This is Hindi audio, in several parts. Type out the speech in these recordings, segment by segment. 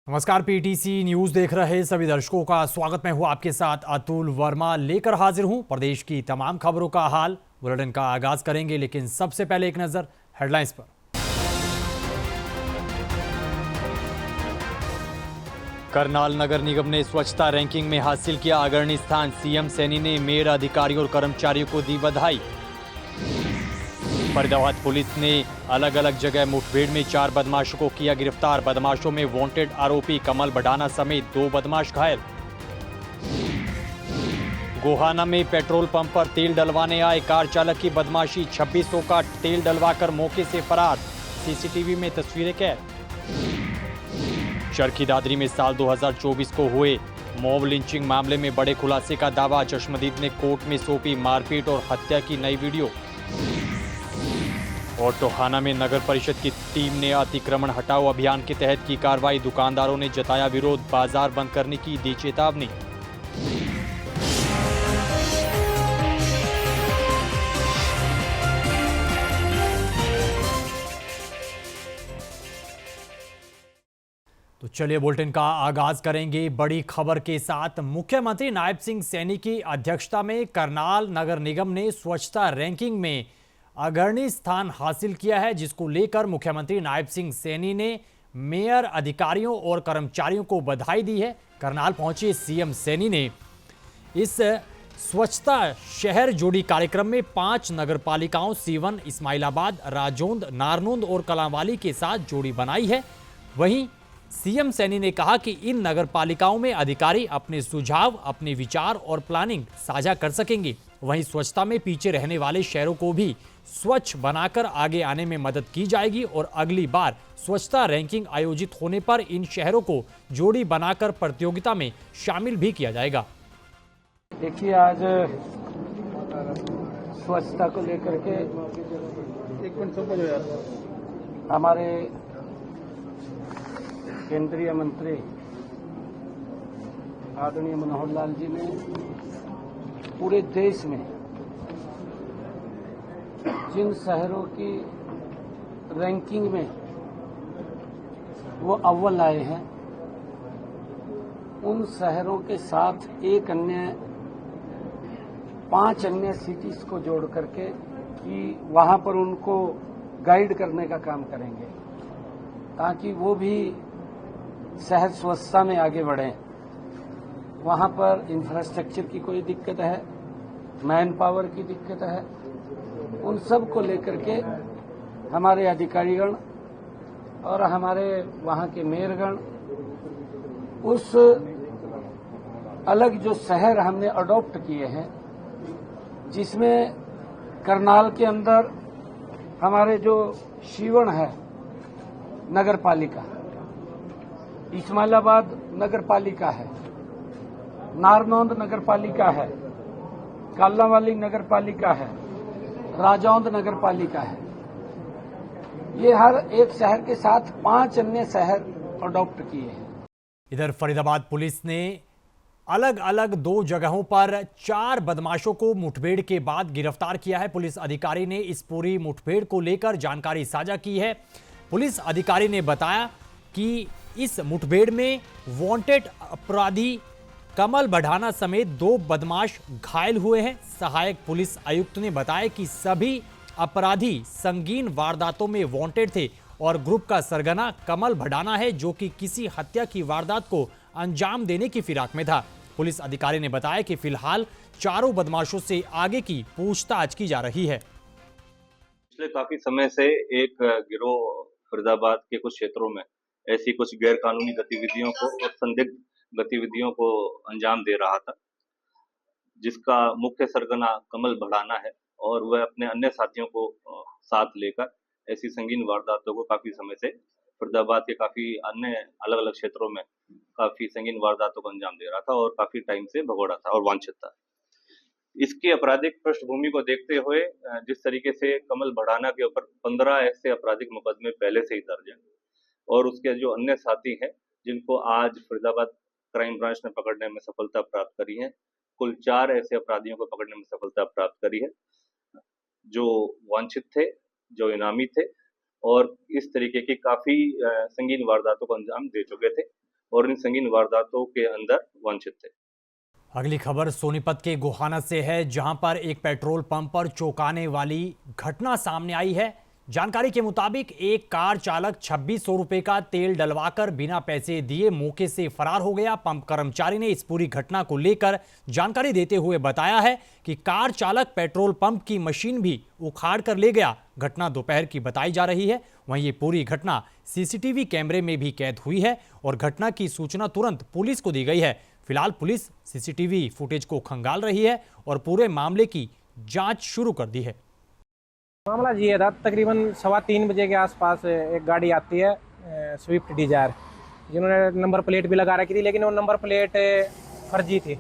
नमस्कार, पीटीसी न्यूज देख रहे सभी दर्शकों का स्वागत। मैं हूं आपके साथ अतुल वर्मा, लेकर हाजिर हूं प्रदेश की तमाम खबरों का हाल। बुलेटिन का आगाज करेंगे, लेकिन सबसे पहले एक नजर हेडलाइंस पर। करनाल नगर निगम ने स्वच्छता रैंकिंग में हासिल किया अग्रणी स्थान। सीएम सैनी ने मेयर, अधिकारियों और कर्मचारियों को दी बधाई। फरीदाबाद पुलिस ने अलग अलग जगह मुठभेड़ में 4 बदमाशों को किया गिरफ्तार। बदमाशों में वांटेड आरोपी कमल बढ़ाना समेत 2 बदमाश घायल। गोहाना में पेट्रोल पंप पर तेल डलवाने आए कार चालक की बदमाशी। 2600 का तेल डलवाकर मौके से फरार। सीसीटीवी में तस्वीरें कैद। चरखी दादरी में साल 2024 को हुए मॉब लिंचिंग मामले में बड़े खुलासे का दावा। चश्मदीद ने कोर्ट में सौंपी मारपीट और हत्या की नई वीडियो। और टोहाना में नगर परिषद की टीम ने अतिक्रमण हटाओ अभियान के तहत की कार्रवाई। दुकानदारों ने जताया विरोध, बाजार बंद करने की दी चेतावनी। तो चलिए बुलेटिन का आगाज करेंगे बड़ी खबर के साथ। मुख्यमंत्री नायब सिंह सैनी की अध्यक्षता में करनाल नगर निगम ने स्वच्छता रैंकिंग में अग्रणी स्थान हासिल किया है, जिसको लेकर मुख्यमंत्री नायब सिंह सैनी ने मेयर, अधिकारियों और कर्मचारियों को बधाई दी है। करनाल पहुंचे सीएम सैनी ने इस स्वच्छता शहर जोड़ी कार्यक्रम में 5 नगरपालिकाओं सीवन, इस्माइलाबाद, राजौंद, नारनौंद और कलांवाली के साथ जोड़ी बनाई है। वहीं सीएम सैनी ने कहा कि इन नगरपालिकाओं में अधिकारी अपने सुझाव, अपने विचार और प्लानिंग साझा कर सकेंगे। वहीं स्वच्छता में पीछे रहने वाले शहरों को भी स्वच्छ बनाकर आगे आने में मदद की जाएगी और अगली बार स्वच्छता रैंकिंग आयोजित होने पर इन शहरों को जोड़ी बनाकर प्रतियोगिता में शामिल भी किया जाएगा। देखिए, आज स्वच्छता को लेकर के हमारे केंद्रीय मंत्री आदरणीय मनोहर लाल जी ने पूरे देश में जिन शहरों की रैंकिंग में वो अव्वल आए हैं, उन शहरों के साथ 5 अन्य सिटीज को जोड़ करके कि वहां पर उनको गाइड करने का काम करेंगे, ताकि वो भी शहर स्वच्छता में आगे बढ़ें। वहां पर इंफ्रास्ट्रक्चर की कोई दिक्कत है, मैन पावर की दिक्कत है, उन सब को लेकर के हमारे अधिकारीगण और हमारे वहां के मेयरगण उस अलग जो शहर हमने अडॉप्ट किए हैं, जिसमें करनाल के अंदर हमारे जो सीवन है नगर पालिका, इस्माइलाबाद नगर पालिका है, नारनौंद नगर पालिका है, कालांवाली नगर पालिका है, राजौंद नगर पालिका है। ये हर एक शहर के साथ 5 अन्य शहर अडॉप्ट किए हैं। इधर फरीदाबाद पुलिस ने अलग अलग 2 जगहों पर 4 बदमाशों को मुठभेड़ के बाद गिरफ्तार किया है। पुलिस अधिकारी ने इस पूरी मुठभेड़ को लेकर जानकारी साझा की है। पुलिस अधिकारी ने बताया कि इस मुठभेड़ में वांटेड अपराधी कमल बढ़ाना समेत 2 बदमाश घायल हुए हैं। सहायक पुलिस आयुक्त ने बताया कि सभी अपराधी संगीन वारदातों में वांटेड थे और ग्रुप का सरगना कमल बढ़ाना है, जो कि किसी हत्या की वारदात को अंजाम देने की फिराक में था। पुलिस अधिकारी ने बताया कि फिलहाल 4 बदमाशों से आगे की पूछताछ की जा रही है। पिछले काफी समय से एक गिरोह फरीदाबाद के कुछ क्षेत्रों में ऐसी कुछ गैर कानूनी गतिविधियों को और संदिग्ध गतिविधियों को अंजाम दे रहा था, जिसका मुख्य सरगना कमल बढ़ाना है और वह अपने अन्य साथियों को साथ लेकर ऐसी संगीन वारदातों को काफी समय से फरीदाबाद के काफी अन्य अलग अलग क्षेत्रों में काफी संगीन वारदातों को अंजाम दे रहा था और काफी टाइम से भगोड़ा था और वांछित था। इसकी आपराधिक पृष्ठभूमि को देखते हुए जिस तरीके से कमल बढ़ाना के ऊपर 15 ऐसे आपराधिक मुकदमे पहले से ही दर्ज हैं और उसके जो अन्य साथी हैं, जिनको आज फरीदाबाद क्राइम ब्रांच ने पकड़ने में सफलता प्राप्त करी है, कुल 4 ऐसे अपराधियों को पकड़ने में सफलता प्राप्त करी है, जो वांछित थे, जो इनामी थे और इस तरीके की काफी संगीन वारदातों को अंजाम दे चुके थे। और इन संगीन वारदातों के अंदर वांछित थे। अगली खबर सोनीपत के गोहाना से है, जहां पर एक पेट्रोल पंप पर चौंकाने वाली घटना सामने आई है। जानकारी के मुताबिक एक कार चालक 2600 रुपए का तेल डलवाकर बिना पैसे दिए मौके से फरार हो गया। पंप कर्मचारी ने इस पूरी घटना को लेकर जानकारी देते हुए बताया है कि कार चालक पेट्रोल पंप की मशीन भी उखाड़ कर ले गया। घटना दोपहर की बताई जा रही है। वहीं ये पूरी घटना सीसीटीवी कैमरे में भी कैद हुई है और घटना की सूचना तुरंत पुलिस को दी गई है। फिलहाल पुलिस सीसीटीवी फुटेज को खंगाल रही है और पूरे मामले की जांच शुरू कर दी है। मामला ये था, तकरीबन 3:15 बजे के आसपास एक गाड़ी आती है स्विफ्ट डिजायर, जिन्होंने नंबर प्लेट भी लगा रखी थी, लेकिन वो नंबर प्लेट फर्जी थी।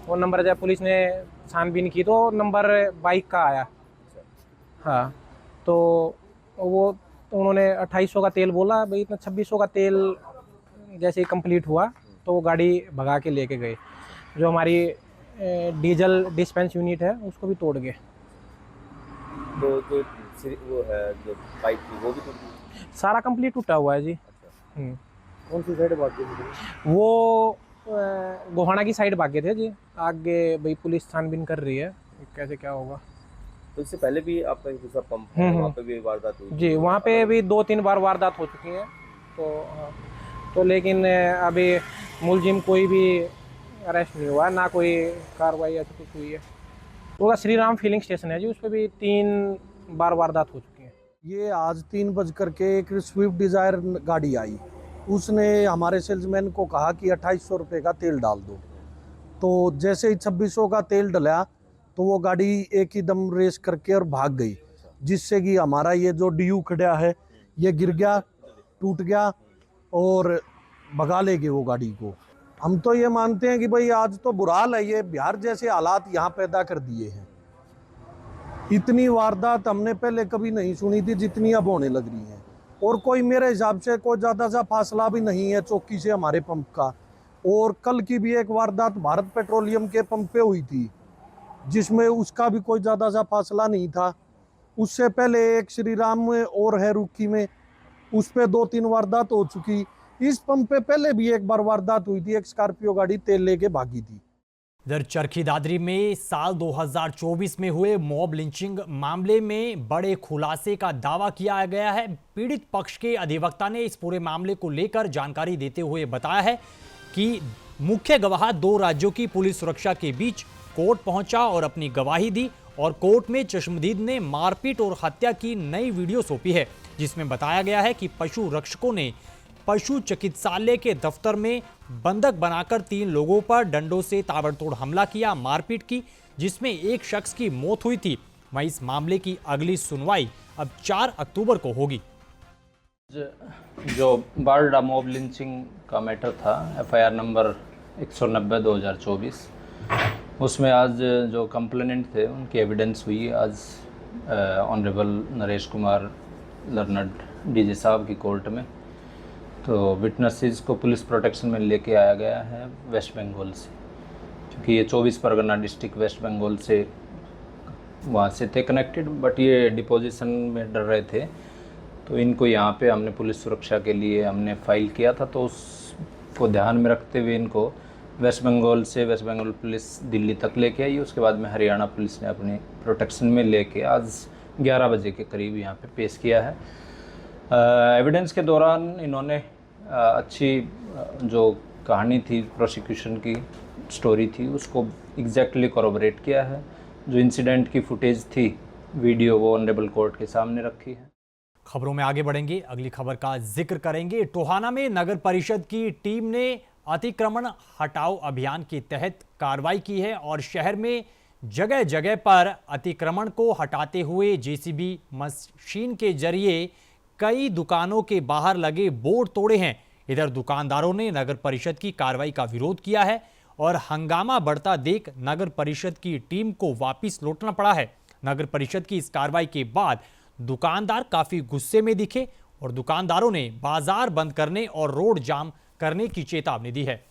वो नंबर जब पुलिस ने छानबीन की तो नंबर बाइक का आया। हाँ, तो वो उन्होंने 2800 का तेल बोला, भाई इतना 2600 का तेल जैसे ही कंप्लीट हुआ तो वो गाड़ी भगा के लेके गए। जो हमारी डीजल डिस्पेंस यूनिट है उसको भी तोड़ गए। तो वो है जो पाइप थी वो भी टूट गई? सारा कंप्लीट टूटा हुआ है जी। अच्छा। कौन सी साइड भाग गई थी? वो गोहाना की साइड भागे थे जी। आगे भाई पुलिस छानबीन कर रही है कैसे क्या होगा। तो इससे पहले भी आपका एक दूसरा पंप है, वहाँ पे भी वारदात हुई जी, वहाँ पे भी 2-3 बार वारदात हो चुकी है। तो लेकिन अभी मुलजिम कोई भी अरेस्ट नहीं हुआ, ना कोई कार्रवाई ऐसी कुछ हुई है। वो श्री राम फिलिंग स्टेशन है जी, उस पर भी 3 बार वारदात हो चुकी है। ये आज 3 बज करके एक स्विफ्ट डिज़ायर गाड़ी आई। उसने हमारे सेल्समैन को कहा कि 2800 रुपये का तेल डाल दो। तो जैसे ही 2600 का तेल डला तो वो गाड़ी एक ही दम रेस करके और भाग गई, जिससे कि हमारा ये जो डीयू खड़ा है ये गिर गया, टूट गया और भगा ले गए वो गाड़ी को। हम तो ये मानते हैं कि भाई आज तो बुरा हाल है, ये बिहार जैसे हालात यहाँ पैदा कर दिए हैं। इतनी वारदात हमने पहले कभी नहीं सुनी थी जितनी अब होने लग रही हैं। और कोई मेरे हिसाब से कोई ज़्यादा सा फासला भी नहीं है चौकी से हमारे पंप का। और कल की भी एक वारदात भारत पेट्रोलियम के पंप पे हुई थी, जिसमें उसका भी कोई ज़्यादा सा फासला नहीं था। उससे पहले एक श्री राम और है रुखी में, उस पर 2-3 वारदात हो चुकी। इस पंप पे पहले भी एक बार वारदात हुई थी, एक स्कॉर्पियो गाड़ी तेल लेके भागी थी। इधर चरखी दादरी में साल 2024 में हुए मॉब लिंचिंग मामले में बड़े खुलासे का दावा किया गया है। पीड़ित पक्ष के अधिवक्ता ने इस पूरे मामले को लेकर जानकारी देते हुए बताया है कि मुख्य गवाह 2 राज्यों की पुलिस सुरक्षा के बीच कोर्ट पहुंचा और अपनी गवाही दी और कोर्ट में चश्मदीद ने मारपीट और हत्या की नई वीडियो सौंपी है, जिसमें बताया गया है कि पशु रक्षकों ने पशु चिकित्सालय के दफ्तर में बंधक बनाकर 3 लोगों पर डंडों से ताबड़तोड़ हमला किया, मारपीट की, जिसमें एक शख्स की मौत हुई थी। वहीं इस मामले की अगली सुनवाई अब 4 अक्टूबर को होगी। जो बारडा मॉब लिंचिंग का मैटर था, FIR नंबर 190/2024, उसमें आज जो कंप्लेनेंट थे उनकी एविडेंस हुई। आज honourable Naresh Kumar learned DJ साहब की कोर्ट में। तो विटनेसेस को पुलिस प्रोटेक्शन में लेके आया गया है वेस्ट बंगाल से, क्योंकि ये 24 परगना डिस्ट्रिक्ट वेस्ट बंगाल से वहाँ से थे कनेक्टेड, बट ये डिपोजिशन में डर रहे थे। तो इनको यहाँ पे हमने पुलिस सुरक्षा के लिए हमने फाइल किया था, तो उसको ध्यान में रखते हुए इनको वेस्ट बंगाल से वेस्ट बंगाल पुलिस दिल्ली तक लेके आई। उसके बाद में हरियाणा पुलिस ने अपनी प्रोटेक्शन में लेके आज 11 बजे के करीब यहाँ पे पेश किया है। एविडेंस के दौरान इन्होंने अच्छी जो कहानी थी, प्रोसिक्यूशन की स्टोरी थी, उसको एग्जैक्टली कोरोबरेट किया है। जो इंसिडेंट की फुटेज थी, वीडियो, वो ऑनरेबल कोर्ट के सामने रखी है। खबरों में आगे बढ़ेंगे, अगली खबर का जिक्र करेंगे। टोहाना में नगर परिषद की टीम ने अतिक्रमण हटाओ अभियान के तहत कार्रवाई की है और शहर में जगह जगह पर अतिक्रमण को हटाते हुए जेसीबी मशीन के जरिए कई दुकानों के बाहर लगे बोर्ड तोड़े हैं। इधर दुकानदारों ने नगर परिषद की कार्रवाई का विरोध किया है और हंगामा बढ़ता देख नगर परिषद की टीम को वापस लौटना पड़ा है। नगर परिषद की इस कार्रवाई के बाद दुकानदार काफी गुस्से में दिखे और दुकानदारों ने बाजार बंद करने और रोड जाम करने की चेतावनी दी है।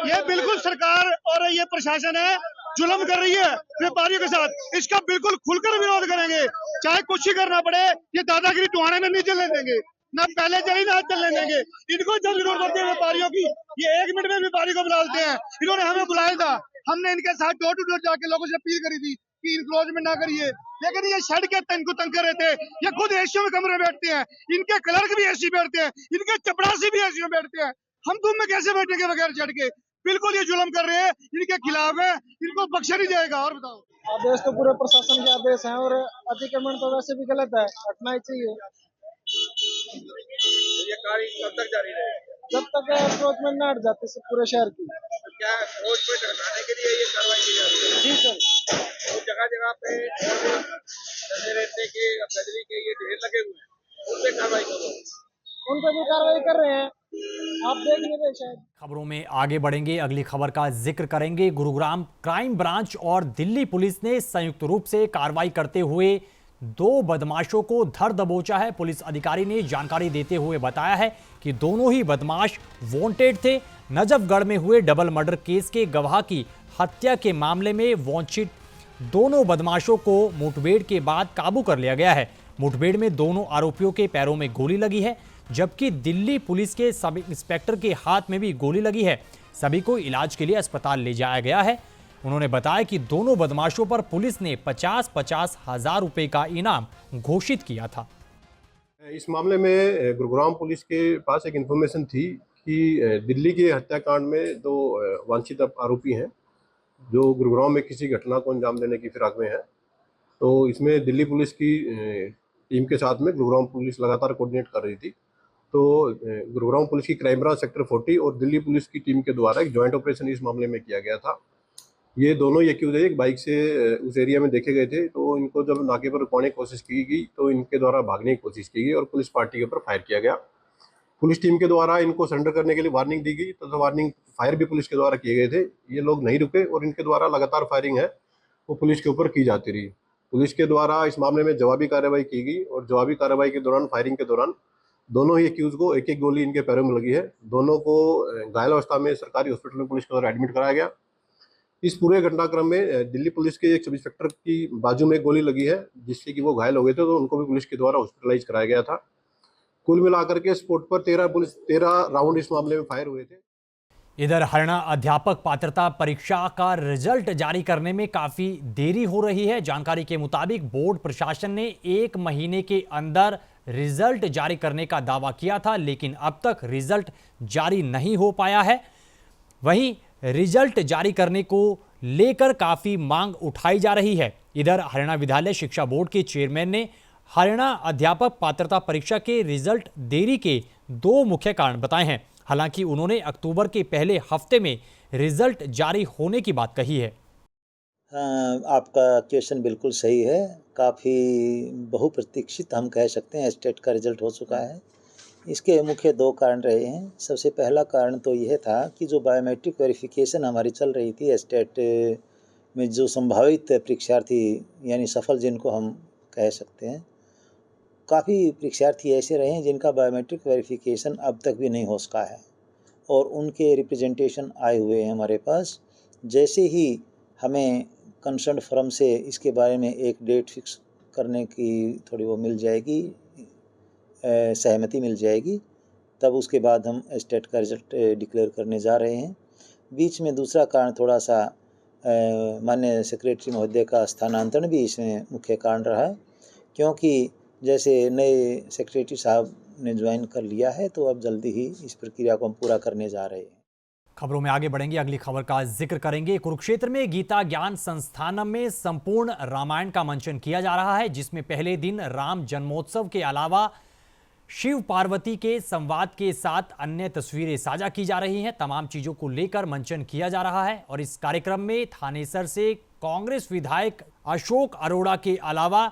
ये बिल्कुल सरकार और ये प्रशासन है जुल्म कर रही है व्यापारियों के साथ। इसका बिल्कुल खुलकर विरोध करेंगे, चाहे कुछ ही करना पड़े। ये दादागिरी टोहाने में नहीं चलने देंगे। ना पहले चली ना चलने देंगे। इनको जब जरूरत होती है व्यापारियों की, ये 1 मिनट में व्यापारी को बुला लेते हैं। इन्होंने हमें बुलाया था, हमने इनके साथ डोर टू डोर जाके लोगों से अपील करी थी कि इंक्रोचमेंट ना करिए, लेकिन ये छड़ के तन को तंग कर रहे थे। ये खुद एसी में कमरे में बैठते हैं, इनके क्लर्क भी एसी बैठते हैं, इनके चपरासी भी एसी में बैठते हैं। हम तुम में कैसे बैठेंगे बगैर छड़ के? बिल्कुल ये जुल्म कर रहे हैं, इनके खिलाफ है, इनको बख्शा नहीं जाएगा। और बताओ, आदेश तो पूरे प्रशासन के आदेश हैं और अतिक्रमण तो वैसे भी गलत है, हटना ही चाहिए। ये कार्य कब तक जारी रहेगा? जब तक एनक्रोचमेंट न हट जाते से पूरे शहर की। क्या रोज पे हटाने के लिए ये कार्रवाई की जा रही है? जी सर। तो जगह जगह पे जैसे रेते के बजरी के ये ढेर लगे हुए हैं, उन पे कार्रवाई करो। उन पर भी कार्रवाई कर रहे हैं, आप देख नहीं रहे शायद। खबरों में आगे बढ़ेंगे, अगली खबर का जिक्र करेंगे। गुरुग्राम क्राइम ब्रांच और दिल्ली पुलिस ने संयुक्त रूप से कार्रवाई करते हुए 2 बदमाशों को धर दबोचा है। पुलिस अधिकारी ने जानकारी देते हुए बताया है कि दोनों ही बदमाश वांटेड थे। नजफगढ़ में हुए डबल मर्डर केस के गवाह की हत्या के मामले में वांछित दोनों बदमाशों को मुठभेड़ के बाद काबू कर लिया गया है। मुठभेड़ में दोनों आरोपियों के पैरों में गोली लगी है, जबकि दिल्ली पुलिस के सब इंस्पेक्टर के हाथ में भी गोली लगी है। सभी को इलाज के लिए अस्पताल ले जाया गया है। उन्होंने बताया कि दोनों बदमाशों पर पुलिस ने 50-50 हजार रुपए का इनाम घोषित किया था। इस मामले में गुरुग्राम पुलिस के पास एक इन्फॉर्मेशन थी कि दिल्ली के हत्याकांड में 2 वांछित आरोपी हैं जो गुरुग्राम में किसी घटना को अंजाम देने की फिराक में है। तो इसमें दिल्ली पुलिस की टीम के साथ में गुरुग्राम पुलिस लगातार कोऑर्डिनेट कर रही थी। तो गुरुग्राम पुलिस की क्राइम ब्रांच सेक्टर 40 और दिल्ली पुलिस की टीम के द्वारा एक जॉइंट ऑपरेशन इस मामले में किया गया था। ये दोनों एक्यूज एक बाइक से उस एरिया में देखे गए थे। तो इनको जब नाके पर रुकवाने की कोशिश की गई तो इनके द्वारा भागने की कोशिश की गई और पुलिस पार्टी के ऊपर फायर किया गया। पुलिस टीम के द्वारा इनको सरेंडर करने के लिए वार्निंग दी गई, तो वार्निंग फायर भी पुलिस के द्वारा किए गए थे। ये लोग नहीं रुके और इनके द्वारा लगातार फायरिंग है वो पुलिस के ऊपर की जाती रही। पुलिस के द्वारा इस मामले में जवाबी कार्रवाई की गई और जवाबी कार्रवाई के दौरान फायरिंग के दौरान दोनों ही एक्यूज को एक गोली इनके पैरों में लगी है। दोनों को घायल अवस्था में सरकारी हॉस्पिटल में पुलिस के द्वारा एडमिट कराया गया। इस पूरे घटनाक्रम में दिल्ली पुलिस के एक सब इंस्पेक्टर की बाजू में गोली लगी है, जिससे कि वो घायल हो गए थे, तो उनको भी पुलिस के द्वारा हॉस्पिटलाइज कराया गया था। कुल मिलाकर के स्पॉट पर 13 राउंड इस मामले में फायर हुए थे। इधर हरियाणा अध्यापक पात्रता परीक्षा का रिजल्ट जारी करने में काफी देरी हो रही है। जानकारी के मुताबिक बोर्ड प्रशासन ने 1 महीने के अंदर रिजल्ट जारी करने का दावा किया था, लेकिन अब तक रिजल्ट जारी नहीं हो पाया है। वहीं रिजल्ट जारी करने को लेकर काफी मांग उठाई जा रही है। इधर हरियाणा विद्यालय शिक्षा बोर्ड के चेयरमैन ने हरियाणा अध्यापक पात्रता परीक्षा के रिजल्ट देरी के 2 मुख्य कारण बताए हैं। हालांकि उन्होंने अक्टूबर के पहले हफ्ते में रिजल्ट जारी होने की बात कही है। हाँ, आपका क्वेश्चन बिल्कुल सही है। काफ़ी बहुप्रतीक्षित हम कह सकते हैं स्टेट का रिजल्ट हो चुका है। इसके मुख्य 2 कारण रहे हैं। सबसे पहला कारण तो यह था कि जो बायोमेट्रिक वेरिफिकेशन हमारी चल रही थी स्टेट में, जो संभावित परीक्षार्थी यानी सफल जिनको हम कह सकते हैं, काफ़ी परीक्षार्थी ऐसे रहे हैं जिनका बायोमेट्रिक वेरिफिकेशन अब तक भी नहीं हो सका है और उनके रिप्रेजेंटेशन आए हुए हैं हमारे पास। जैसे ही हमें कंसर्न फर्म से इसके बारे में एक डेट फिक्स करने की थोड़ी वो मिल जाएगी, सहमति मिल जाएगी, तब उसके बाद हम स्टेट का रिजल्ट डिक्लेयर करने जा रहे हैं। बीच में दूसरा कारण थोड़ा सा माननीय सेक्रेटरी महोदय का स्थानांतरण भी इसमें मुख्य कारण रहा है, क्योंकि जैसे नए सेक्रेटरी साहब ने ज्वाइन कर लिया है तो अब जल्दी ही इस प्रक्रिया को हम पूरा करने जा रहे हैं। खबरों में आगे बढ़ेंगे, अगली खबर का जिक्र करेंगे। कुरुक्षेत्र में गीता ज्ञान संस्थानम में संपूर्ण रामायण का मंचन किया जा रहा है, जिसमें पहले दिन राम जन्मोत्सव के अलावा शिव पार्वती के संवाद के साथ अन्य तस्वीरें साझा की जा रही हैं। तमाम चीजों को लेकर मंचन किया जा रहा है और इस कार्यक्रम में थानेसर से कांग्रेस विधायक अशोक अरोड़ा के अलावा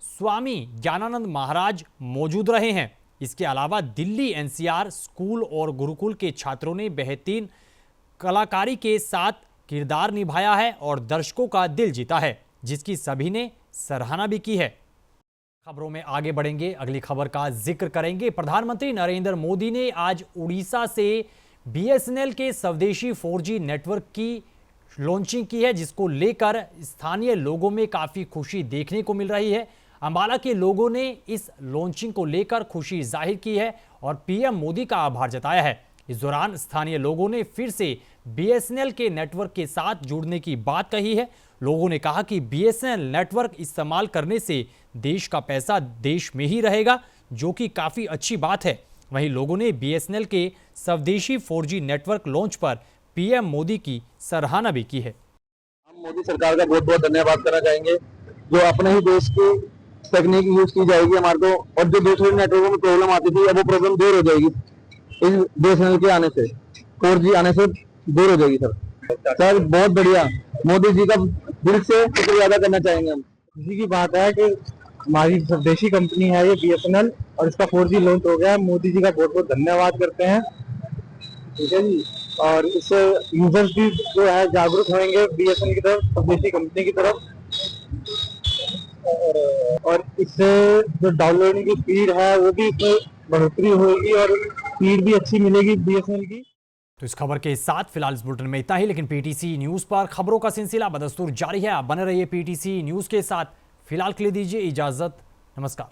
स्वामी ज्ञानानंद महाराज मौजूद रहे हैं। इसके अलावा दिल्ली एनसीआर स्कूल और गुरुकुल के छात्रों ने बेहतरीन कलाकारी के साथ किरदार निभाया है और दर्शकों का दिल जीता है, जिसकी सभी ने सराहना भी की है। खबरों में आगे बढ़ेंगे, अगली खबर का जिक्र करेंगे। प्रधानमंत्री नरेंद्र मोदी ने आज उड़ीसा से बीएसएनएल के स्वदेशी 4G नेटवर्क की लॉन्चिंग की है, जिसको लेकर स्थानीय लोगों में काफी खुशी देखने को मिल रही है। अंबाला के लोगों ने इस लॉन्चिंग को लेकर खुशी जाहिर की है और पीएम मोदी का आभार जताया है। इस दौरान स्थानीय लोगों ने फिर से बीएसएनएल के नेटवर्क के साथ जुड़ने की बात कही है। लोगों ने कहा कि बीएसएनएल नेटवर्क इस्तेमाल करने से देश का पैसा देश में ही रहेगा, जो कि काफी अच्छी बात है। वहीं लोगों ने बीएसएनएल के स्वदेशी 4G नेटवर्क लॉन्च पर पीएम मोदी की सराहना भी की है। हम मोदी सरकार का बहुत बहुत धन्यवाद करना चाहेंगे, जो अपने ही देश की तकनीक यूज की जाएगी हमारे को, और जो दूसरे नेटवर्कों में प्रॉब्लम आती थी अब वो प्रॉब्लम दूर हो जाएगी इस बीएसएनएल के आने से, 4G आने से दूर हो जाएगी। सर बहुत बढ़िया, मोदी जी का दिल से शुक्रिया अदा करना चाहेंगे हम। खुशी की बात है कि हमारी स्वदेशी कंपनी है ये बीएसएनएल और इसका 4G लॉन्च हो गया है। मोदी जी का बहुत बहुत धन्यवाद करते हैं, ठीक है जी। और इससे यूजर्स भी जो है जागरूक होंगे बीएसएनएल की तरफ, स्वदेशी कंपनी की तरफ, और इससे जो डाउनलोडिंग की स्पीड है वो भी इसमें बढ़ोतरी होगी और स्पीड भी अच्छी मिलेगी बीएसएनएल की। तो इस खबर के साथ फिलहाल इस बुलेटिन में इतना ही, लेकिन पीटीसी न्यूज पर खबरों का सिलसिला बदस्तूर जारी है। आप बने रहिए पीटीसी न्यूज के साथ। फिलहाल के लिए दीजिए इजाजत, नमस्कार।